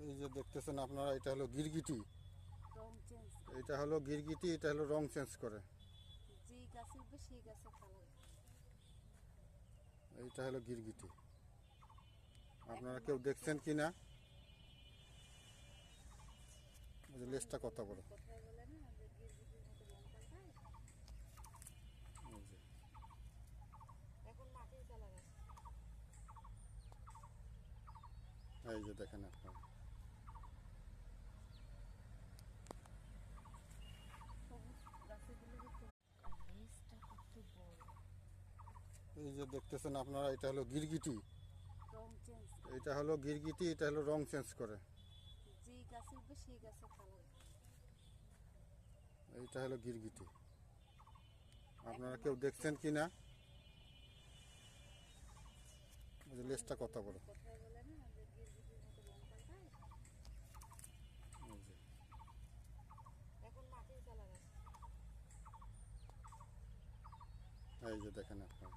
এই যে দেখতেছেন আপনারা, এটা হলো গিরগিটি। রং চেঞ্জ এটা হলো গিরগিটি, এটা হলো রং চেঞ্জ করে। যেই গাছে উঠবে সেই গাছের কালার। এইটা হলো গিরগিটি। আপনারা কেউ দেখছেন কি না? ওই যে লেজটা কত বড়। কথায় বলে না যে গিরগিটির মতো রং পাল্টায়। এই যে এখন মাটির কালার আছে। এই যে দেখেন আপনারা, সবুজ গাছগুলো হচ্ছে লেজটা কত বড়। এই যে দেখতেছেন আপনারা, এটা হলো গিরগিটি। রং চেঞ্জ এটা হলো গিরগিটি, এটা হলো রং চেঞ্জ করে। যেই গাছে উঠবে সেই গাছের কালার। এইটা হলো গিরগিটি। আপনারা কেউ দেখছেন কি না? ওই যে লেজটা কত বড়। কথায় বলে না যে গিরগিটির মতো রং পাল্টায়। এই যে এখন মাটির কালার আছে। এই যে দেখেন আপনারা।